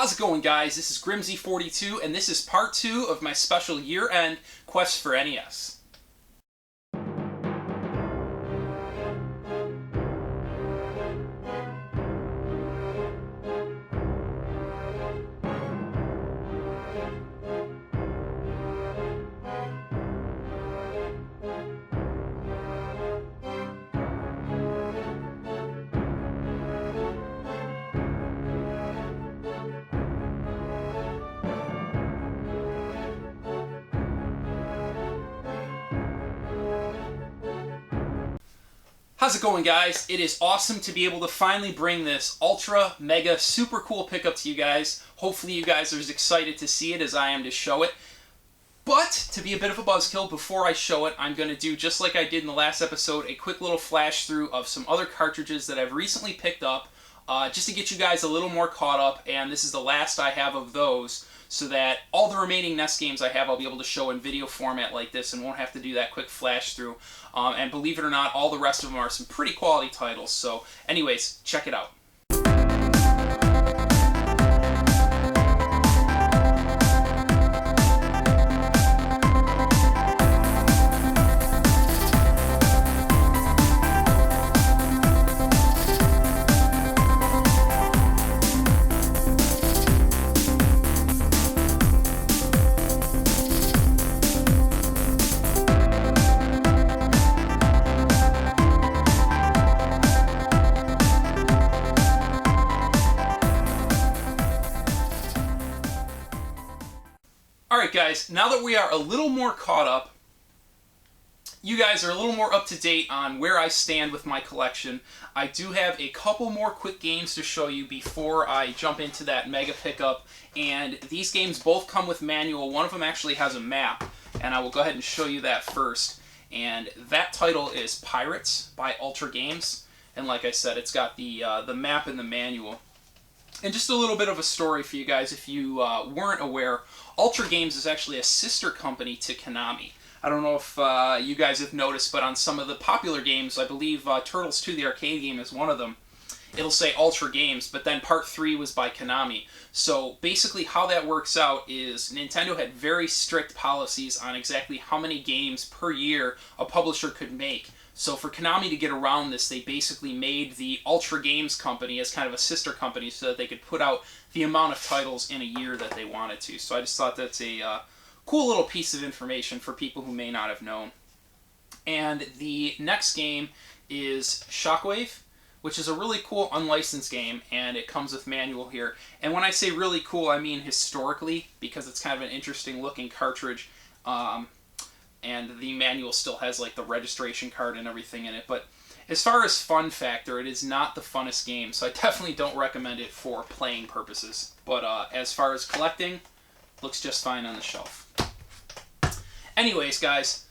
How's it going, guys? This is Grimsie42, and this is part 2 of my special year-end quest for NES. How's it going, guys? It is awesome to be able to finally bring this ultra, mega, super cool pickup to you guys. Hopefully you guys are as excited to see it as I am to show it. But, to be a bit of a buzzkill, before I show it, I'm going to do, just like I did in the last episode, a quick little flash through of some other cartridges that I've recently picked up, just to get you guys a little more caught up, and this is the last I have of those, so that all the remaining NES games I have I'll be able to show in video format like this and won't have to do that quick flash through. And believe it or not, all the rest of them are some pretty quality titles. So anyways, check it out. Alright guys, now that we are a little more caught up, you guys are a little more up to date on where I stand with my collection. I do have a couple more quick games to show you before I jump into that mega pickup, and these games both come with manual. One of them actually has a map, and I will go ahead and show you that first. And that title is Pirates by Ultra Games, and like I said, it's got the map and the manual. And just a little bit of a story for you guys if you weren't aware. Ultra Games is actually a sister company to Konami. I don't know if you guys have noticed, but on some of the popular games, I believe Turtles 2, the arcade game, is one of them. It'll say Ultra Games, but then Part 3 was by Konami. So basically how that works out is Nintendo had very strict policies on exactly how many games per year a publisher could make. So for Konami to get around this, they basically made the Ultra Games company as kind of a sister company so that they could put out the amount of titles in a year that they wanted to. So I just thought that's a cool little piece of information for people who may not have known. And the next game is Shockwave, which is a really cool unlicensed game, and it comes with manual here. And when I say really cool, I mean historically, because it's kind of an interesting looking cartridge. And the manual still has like the registration card and everything in it. But as far as fun factor, it is not the funnest game, so I definitely don't recommend it for playing purposes. But as far as collecting, looks just fine on the shelf. Anyways, guys,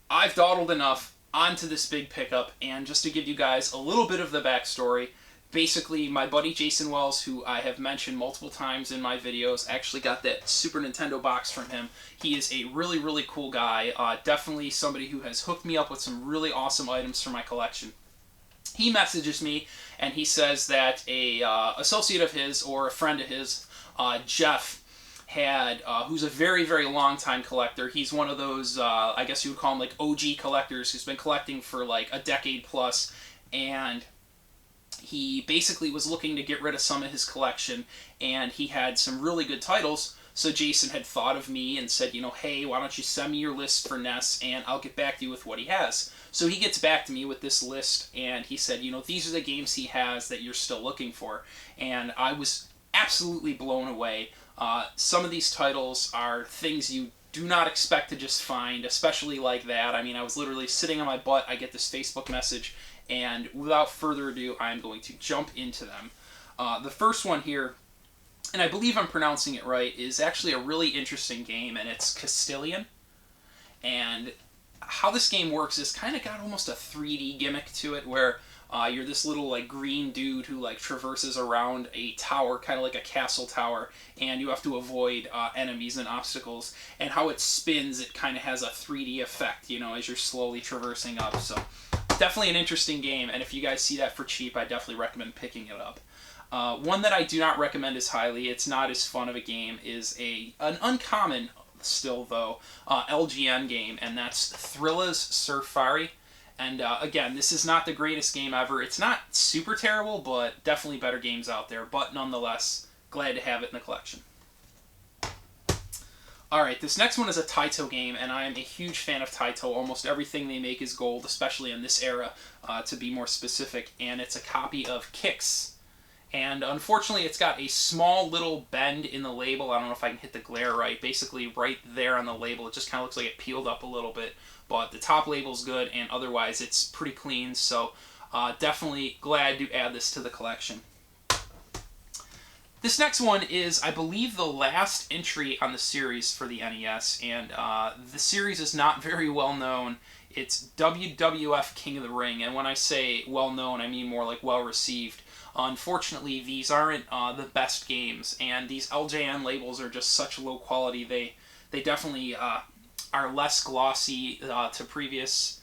I've dawdled enough. Onto this big pickup, and just to give you guys a little bit of the backstory, basically my buddy Jason Wells, who I have mentioned multiple times in my videos, actually got that Super Nintendo box from him. He is a really, really cool guy. Definitely somebody who has hooked me up with some really awesome items for my collection. He messages me, and he says that a associate of his, or a friend of his, Jeff, who's a very, very long time collector. He's one of those, I guess you would call him like OG collectors who's been collecting for like a decade plus, and he basically was looking to get rid of some of his collection, and he had some really good titles, so Jason had thought of me and said, you know, hey, why don't you send me your list for NES, and I'll get back to you with what he has. So he gets back to me with this list, and he said, you know, these are the games he has that you're still looking for, and I was absolutely blown away. Some of these titles are things you do not expect to just find, especially like that. I mean, I was literally sitting on my butt, I get this Facebook message, and without further ado, I'm going to jump into them. The first one here, and I believe I'm pronouncing it right, is actually a really interesting game, and it's Castilian. And how this game works is kind of got almost a 3D gimmick to it, where you're this little like green dude who like traverses around a tower, kind of like a castle tower, and you have to avoid enemies and obstacles. And how it spins, it kind of has a 3D effect, you know, as you're slowly traversing up. So definitely an interesting game, and if you guys see that for cheap, I definitely recommend picking it up. One that I do not recommend as highly, it's not as fun of a game, is an uncommon, still though, LGN game, and that's Thrilla's Surfari. And again, this is not the greatest game ever. It's not super terrible, but definitely better games out there. But nonetheless, glad to have it in the collection. Alright, this next one is a Taito game, and I am a huge fan of Taito. Almost everything they make is gold, especially in this era, to be more specific. And it's a copy of Kicks. And unfortunately, it's got a small little bend in the label. I don't know if I can hit the glare right. Basically, right there on the label, it just kind of looks like it peeled up a little bit. But the top label's good, and otherwise, it's pretty clean. So, definitely glad to add this to the collection. This next one is, I believe, the last entry on the series for the NES, and the series is not very well known. It's WWF King of the Ring, and when I say well known, I mean more like well received. Unfortunately, these aren't the best games, and these LJN labels are just such low quality. They definitely are less glossy to previous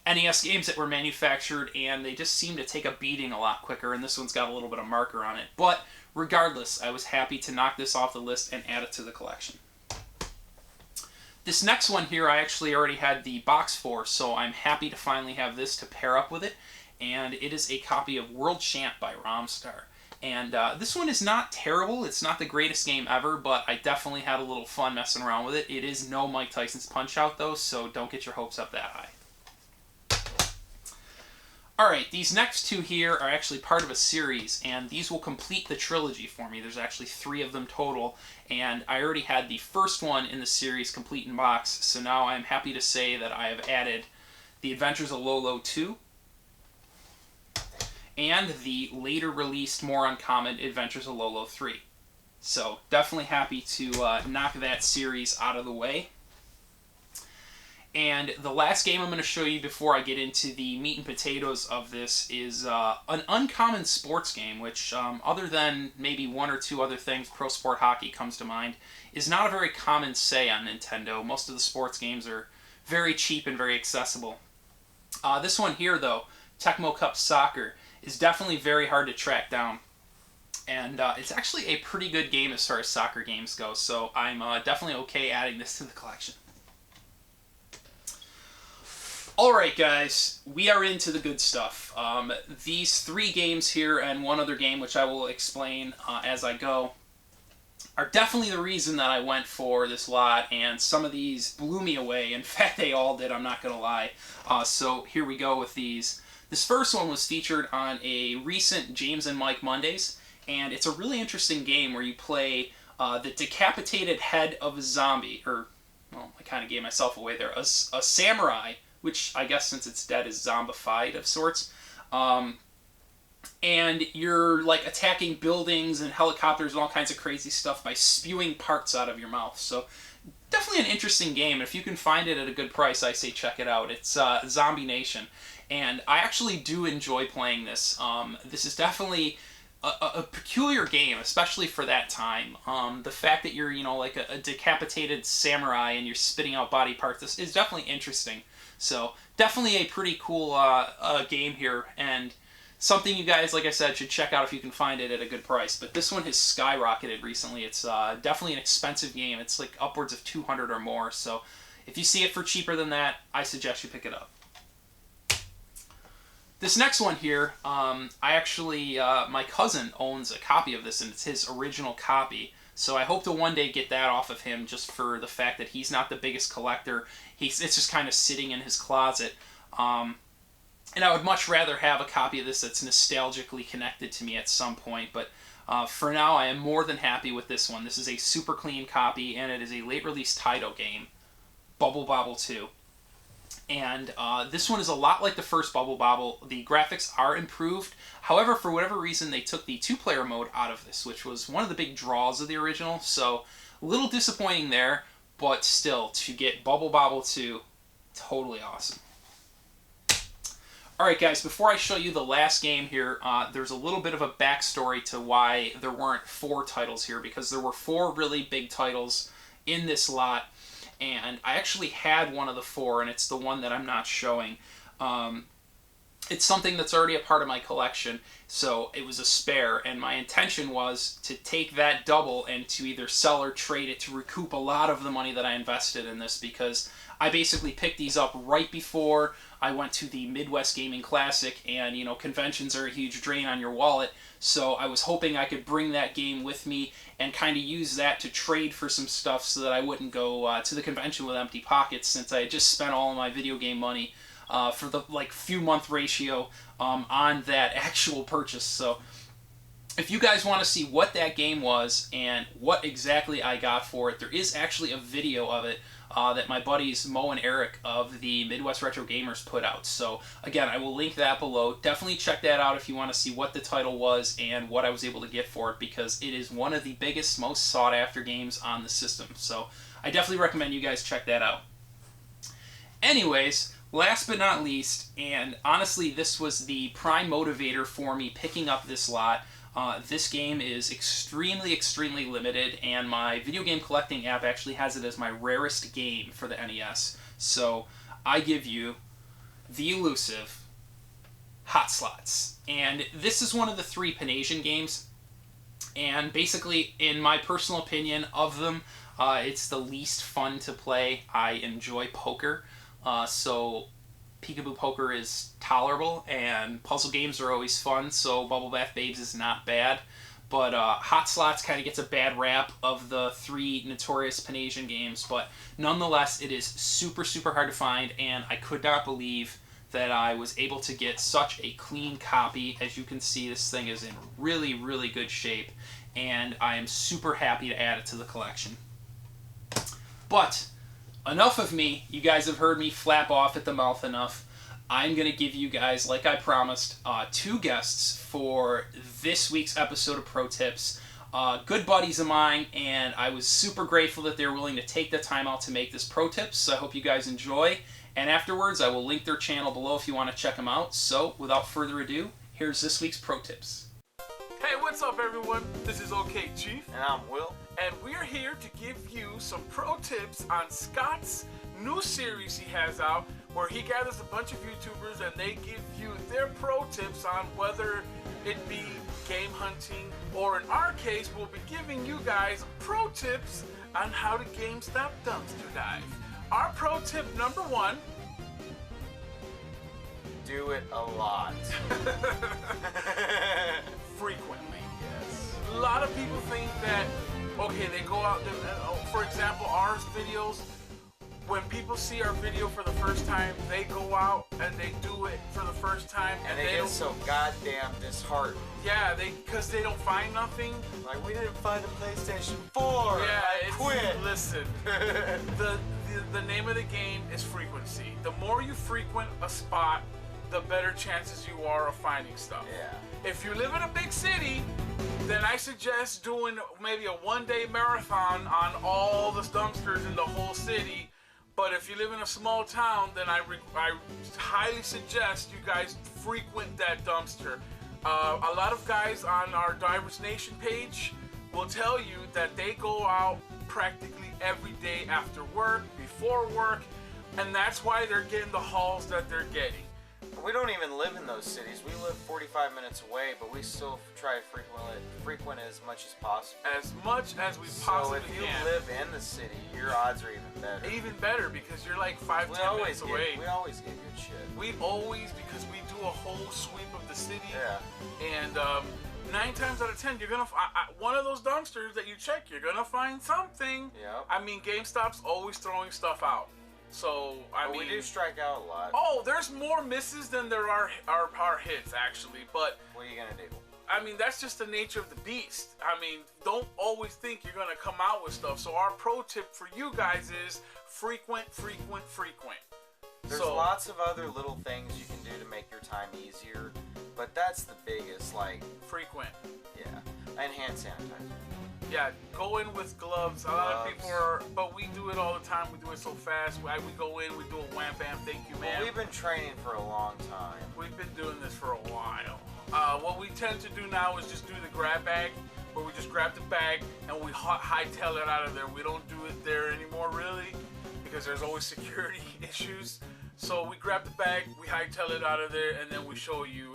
NES games that were manufactured, and they just seem to take a beating a lot quicker, and this one's got a little bit of marker on it. But regardless, I was happy to knock this off the list and add it to the collection. This next one here I actually already had the box for, so I'm happy to finally have this to pair up with it, and it is a copy of World Champ by Romstar. And this one is not terrible. It's not the greatest game ever, but I definitely had a little fun messing around with it. It is no Mike Tyson's Punch-Out, though, so don't get your hopes up that high. Alright, these next two here are actually part of a series, and these will complete the trilogy for me. There's actually 3 of them total, and I already had the first one in the series complete in box, so now I'm happy to say that I have added The Adventures of Lolo 2, and the later released, more uncommon Adventures of Lolo 3. So, definitely happy to knock that series out of the way. And the last game I'm going to show you before I get into the meat and potatoes of this is an uncommon sports game, which, other than maybe 1 or 2 other things, Pro Sport Hockey comes to mind, is not a very common say on Nintendo. Most of the sports games are very cheap and very accessible. This one here, though, Tecmo Cup Soccer, is definitely very hard to track down. And it's actually a pretty good game as far as soccer games go, so I'm definitely okay adding this to the collection. Alright guys, we are into the good stuff. These 3 games here and one other game, which I will explain as I go, are definitely the reason that I went for this lot, and some of these blew me away. In fact, they all did, I'm not going to lie. So here we go with these. This first one was featured on a recent James and Mike Mondays, and it's a really interesting game where you play the decapitated head of a zombie, or, well, I kind of gave myself away there, a samurai, which I guess since it's dead is zombified of sorts. And you're like attacking buildings and helicopters and all kinds of crazy stuff by spewing parts out of your mouth. So definitely an interesting game. And if you can find it at a good price, I say check it out. It's Zombie Nation. And I actually do enjoy playing this. This is definitely a peculiar game, especially for that time. The fact that you're, you know, like a decapitated samurai and you're spitting out body parts is definitely interesting. So, definitely a pretty cool game here, and something you guys, like I said, should check out if you can find it at a good price. But this one has skyrocketed recently. It's definitely an expensive game. It's like upwards of $200 or more, so if you see it for cheaper than that, I suggest you pick it up. This next one here, I actually, my cousin owns a copy of this, and it's his original copy. So I hope to one day get that off of him, just for the fact that he's not the biggest collector. It's just kind of sitting in his closet. And I would much rather have a copy of this that's nostalgically connected to me at some point. But for now, I am more than happy with this one. This is a super clean copy, and it is a late-release Taito game, Bubble Bobble 2. And this one is a lot like the first Bubble Bobble. The graphics are improved. However, for whatever reason, they took the 2-player mode out of this, which was one of the big draws of the original. So, a little disappointing there, but still, to get Bubble Bobble 2, totally awesome. Alright guys, before I show you the last game here, there's a little bit of a backstory to why there weren't 4 titles here, because there were 4 really big titles in this lot. And I actually had one of the 4, and it's the one that I'm not showing. it's something that's already a part of my collection, so it was a spare, and my intention was to take that double and to either sell or trade it to recoup a lot of the money that I invested in this, because I basically picked these up right before I went to the Midwest Gaming Classic, and you know, conventions are a huge drain on your wallet, so I was hoping I could bring that game with me and kind of use that to trade for some stuff so that I wouldn't go to the convention with empty pockets, since I had just spent all of my video game money for the few month ratio on that actual purchase. So if you guys want to see what that game was and what exactly I got for it, there is actually a video of it that my buddies Mo and Eric of the Midwest Retro Gamers put out. So again, I will link that below. Definitely check that out if you want to see what the title was and what I was able to get for it, because it is one of the biggest, most sought after games on the system. So I definitely recommend you guys check that out. Anyways, last but not least, and honestly this was the prime motivator for me picking up this lot, this game is extremely limited, and my video game collecting app actually has it as my rarest game for the NES. So I give you the elusive Hot Slots. And this is one of the 3 Panasian games, and basically, in my personal opinion of them, it's the least fun to play. I enjoy poker. So peekaboo poker is tolerable, and puzzle games are always fun, so Bubble Bath Babes is not bad. But Hot Slots kind of gets a bad rap of the 3 notorious Panasian games, but nonetheless, it is super hard to find, and I could not believe that I was able to get such a clean copy. As you can see, this thing is in really good shape, and I am super happy to add it to the collection. But enough of me. You guys have heard me flap off at the mouth enough. I'm going to give you guys, like I promised, 2 guests for this week's episode of Pro Tips. Good buddies of mine, and I was super grateful that they were willing to take the time out to make this Pro Tips, so I hope you guys enjoy. And afterwards, I will link their channel below if you want to check them out. So, without further ado, here's this week's Pro Tips. Hey, what's up everyone? This is OKChief. And I'm Will. And we're here to give you some pro tips on Scott's new series he has out, where he gathers a bunch of YouTubers and they give you their pro tips on whether it be game hunting, or in our case, we'll be giving you guys pro tips on how to GameStop dumpster dive. Our pro tip number 1. Do it a lot. Frequently. Yes. A lot of people think that, okay, they go out, for example, our videos, when people see our video for the first time, they go out and they do it for the first time, and they get so goddamn disheartened. Yeah, because they don't find nothing. Like, we didn't find a PlayStation 4. Yeah, I quit. Listen, the name of the game is frequency. The more you frequent a spot, the better chances you are of finding stuff. Yeah. If you live in a big city, then I suggest doing maybe a 1-day marathon on all the dumpsters in the whole city. But if you live in a small town, then I highly suggest you guys frequent that dumpster. A lot of guys on our Divers Nation page will tell you that they go out practically every day after work, before work, and that's why they're getting the hauls that they're getting. We don't even live in those cities. We live 45 minutes away, but we still try to frequent it as much as possible. As much as we possibly can. So if you live in the city, your odds are even better. Even better, because you're like 5-10 minutes away. We always get good shit. We always, because we do a whole sweep of the city. Yeah. And 9 times out of 10, you're gonna one of those dumpsters that you check, you're gonna find something. Yeah. I mean, GameStop's always throwing stuff out. So, I mean, we do strike out a lot. Oh, there's more misses than there are hits, actually. But what are you gonna do? I mean, that's just the nature of the beast. I mean, don't always think you're gonna come out with stuff. So our pro tip for you guys is frequent. There's lots of other little things you can do to make your time easier, but that's the biggest, like... Frequent. Yeah. And hand sanitizer. Yeah, go in with gloves. A lot of people are, but we do it all the time. We do it so fast. We go in, we do a wham bam, thank you, man. Well, we've been training for a long time. We've been doing this for a while. What we tend to do now is just do the grab bag, where we just grab the bag and we hightail it out of there. We don't do it there anymore, really, because there's always security issues. So we grab the bag, we hightail it out of there, and then we show you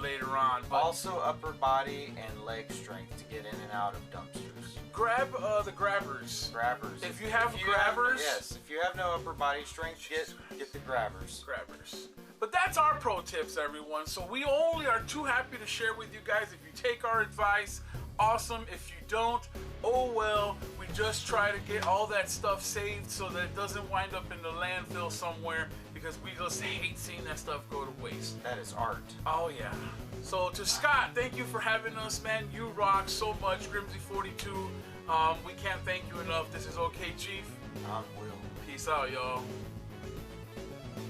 later on. But also upper body and leg strength to get in and out of dumpsters. Grab the grabbers. Grabbers. If you have grabbers. Yes, if you have no upper body strength, get the grabbers. Grabbers. But that's our pro tips, everyone. So we only are too happy to share with you guys. If you take our advice, awesome. If you don't, oh well. We just try to get all that stuff saved so that it doesn't wind up in the landfill somewhere, because we just hate seeing that stuff go to waste. That is art. Oh yeah. So to Scott, thank you for having us, man. You rock so much. Grimsie42. We can't thank you enough. This is OKChief. I'm Will. Peace out, y'all.